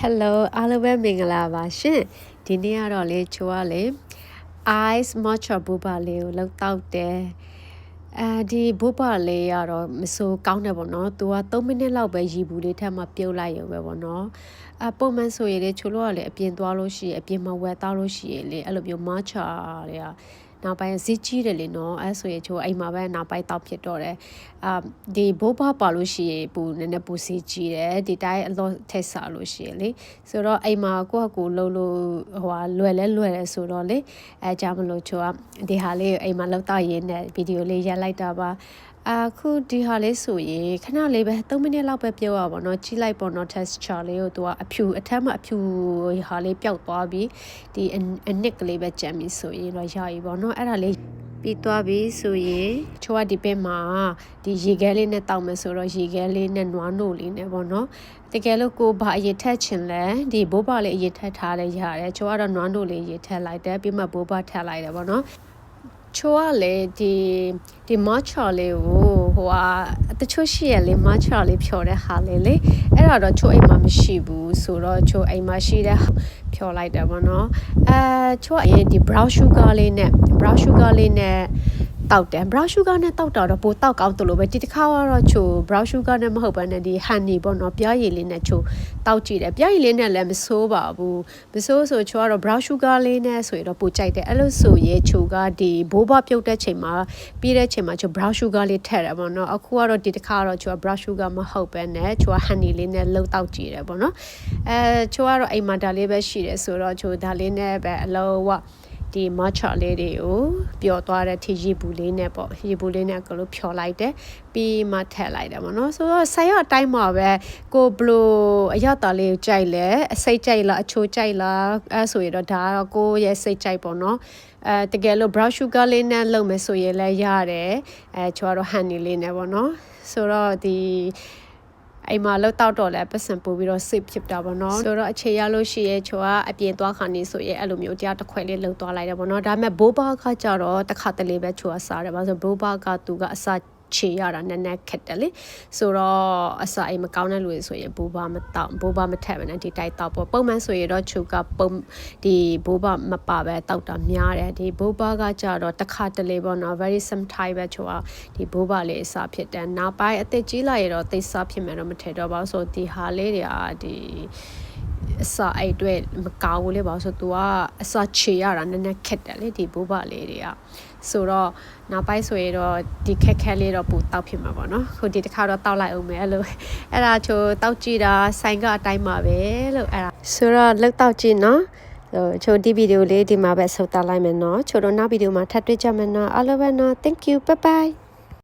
Hello အားလုံးပဲမင်္ဂလာပါရှင်ဒီနေ့ကတော့လေချိုးကလေ ice matcha boba လေးကိုလောက်တောက်တယ်ဒီboba လေးကတော့မဆိုးကောင်းတယ်ပေါ့နော်သူက3မိနစ်လောက်ပဲရီဘူးလေးထပ်မှပြုတ်လိုက်ရုံပဲပေါ့နော်ပုံမှန်ဆိုရင်လေချိုးလို့ကလေအပြင်သွားလို့ရှိရင်အပြင်မှာဝယ်တောက်လို့ရှိရင်လေအဲ့လိုမျိုး matcha တွေကနောက်ပိုင်းဈေးကြီးတယ်လေနော်အဲ့ဆိုရင်ချိုးအိမ်မှာပဲနောက်ပိုင်းတောက်ဖြစ်တော့တယ်ဒီ boba ပါလို့ရှိရင်ပူနည်းနည်းပူဈေးကြီးတယ်ဒီတိုင်းအလောထက်စားလို့ရှိရင်လေဆိုတော့အိမ်မှာကိုယ့်ကိုလှုပ်လို့လွယ်တယ်ဆိုတော့လေကြောင့်မလို့ချိုးကဒီဟာလေးအိမ်မှာလောက်တော့ရင်းနဲ့ဗီဒီယိုလေးရိုက်လိုက်တာပါအခုဒီဟာလေးဆိုရင်ခဏလေးပဲ3မိနစ်လောက်ပဲပြောရပါတော့ကြီးလိုက်ပေါ့နော် texture လေးကိုသူကအဖြူအထက်မှာအဖြူဟာလေးပျောက်သွားပြီးဒီအနစ်ကလေးပဲကြံပြီးဆိုရင်တော့ရပြီပေါ့နော်အဲ့ဒါလေးပြီးသွားပြီဆိုရင်ချိုးကဒီဘက်မှာဒီရေခဲလေးနဲ့တောက်မယ်ဆိုတော့ရေခဲလေးနဲ့နွားနို့လေးနဲ့ပေါ့နော်တကယ်လို့ကိုဘာအရင်ထက်ချင်လဲဒီဘိုးဘလေးအရင်ထက်ထားလဲရတယ်ချိုးကတော့နွားနို့လေးရေထက်လိုက်တယ်ပြီးမှဘိုးဘထက်လိုက်တယ်ပေါ့နော်ချိုးကလေဒီ matcha လေးကိုတချို့ရှိရလေ matcha လေးဖြော်တဲ့ဟာလေးလေအဲ့ဒါတော့ချိုးအိမ်မှာမရှိဘူးဆိုတော့ချိုးအိမ်မှာရှိတဲ့ဖြော်လိုက်တယ်ပေါ့နော်ချိုးဒီ brown sugar လေးနဲ့တောက်တယ် brown sugar နဲ့တောက်တော့ပိုတောက်ကောင်းတယ်လို့ပဲဒီတစ်ခါကတော့ချို brown sugar နဲ့မဟုတ်ဘဲနဲ့ဒီ honey ပေါ့နော်ပြားရည်လေးနဲ့ချိုတောက်ကြည့်တယ်ပြားရည်လေးနဲ့လည်းမဆိုးပါဘူးမဆိုးဆိုချိုကတော့ brown sugar လေးနဲ့ဆိုရင်တော့ပိုကြိုက်တယ်အဲ့လိုဆိုရဲချိုကဒီဘိုးဘပြုတ်တဲ့ချိန်မှာပြီးတဲ့ချိန်မှာချို brown sugar လေးထည့်တယ်ပေါ့နော်အခုကတော့ဒီတစ်ခါတော့ချိုက brown sugar မဟုတ်ဘဲနဲ့ချိုက honey လေးနဲ့လှုပ်တောက်ကြည့်တယ်ပေါ့နော်ချိုကတော့အိမ်မှာဒါလေးပဲရှိတယ်ဆိုတော့ချိုဒါလေးနဲ့ပဲအလုံးဒီ matcha လေးတွေကိုပျော်သွားတဲ့ထီရီဘူးလေးနဲ့ပေါ့ရီဘူးလေးနဲ့ကလို့ဖြော်လိုက်တယ်ပြီးမှထည့်လိုက်တယ်ပေါ့နော်ဆိုတော့ဆိုင်ရအတိုင်းမှာပဲကိုဘလိုအရတာလေးကိုကြိုက်လဲအစိတ်ကြိုက်လားအချိုကြိုက်လားဆိုရင်တော့ဒါကတော့ကိုရဲ့စိတ်ကြိုက်ပေါ့နော်တကယ်လို့ brown sugar လေးနဲ့လုပ်မယ်ဆိုရင်လည်းရတယ်ချိုကတော့ honey လေးနဲ့ပေါ့နော်ဆိုတော့ဒီအိမ်မှာလောက်တောက်တော့လဲပတ်စံပို့ပြီးတော့ save ဖြစ်တာပေါ့နော်ဆိုတော့အခြေရလို့ရှိရဲချိုကအပြင်သွားခါနေဆိုရဲအဲ့လိုမျိုးတရားတစ်ခွက်လေးလှုပ်သွားလိုက်တယ်ပေါ့နော်ဒါပေမဲ့ဘိုးဘကကြတော့တစ်ခါတလေပဲချိုကစားတယ်ပါဆိုဘိုးဘကသူကအစချေရတာနည်းနည်းခက်တယ်လေဆိုတော့အစာအိမ်မကောင်းတဲ့လူတွေဆိုရင်ဘိုးဘမတောက်ဘိုးဘမထက်ပဲနဲ့ဒီတိုက်တောက်ပေါ့ပုံမှန်ဆိုရင်တော့ချိုကဒီဘိုးဘမပါပဲတောက်တာများတယ်ဒီဘိုးဘကကြတော့တစ်ခါတလေပေါ့နော် very sometime ပဲချိုကဒီဘိုးဘလေးအစာဖြစ်တယ်နောက်ပိုင်းအသက်ကြီးလာရတော့သိစားဖြစ်မယ်တော့မထင်တော့ပါဘူးဆိုဒီဟာလေးတွေကဒီအစာအိတ်အတွက်မကောင်းဘူးလေပါဆိုသူကအစာချေရတာနည်းနည်းခက်တယ်လေဒီဘိုးဘလေးတွေကဆိုတော့နောက်ပိုင်းဆိုရင်တော့ဒီခက်ခဲလေးတော့ပူတောက်ဖြစ်မှာပေါ့နော်ခုဒီတစ်ခါတော့တောက်လိုက်အောင်မယ်အဲ့ဒါချိုတောက်ကြည့်တာဆိုင်ကအတိုင်းမှာပဲလို့အဲ့ဒါဆိုတော့လောက်တောက်ကြည့်နော်ချိုဒီဗီဒီယိုလေးဒီမှာပဲဆုတ်တောက်လိုက်မယ်နော်ချိုတော့နောက်ဗီဒီယိုမှာထပ်တွေ့ကြမယ်နော်အားလုံးပဲနော် thank you bye bye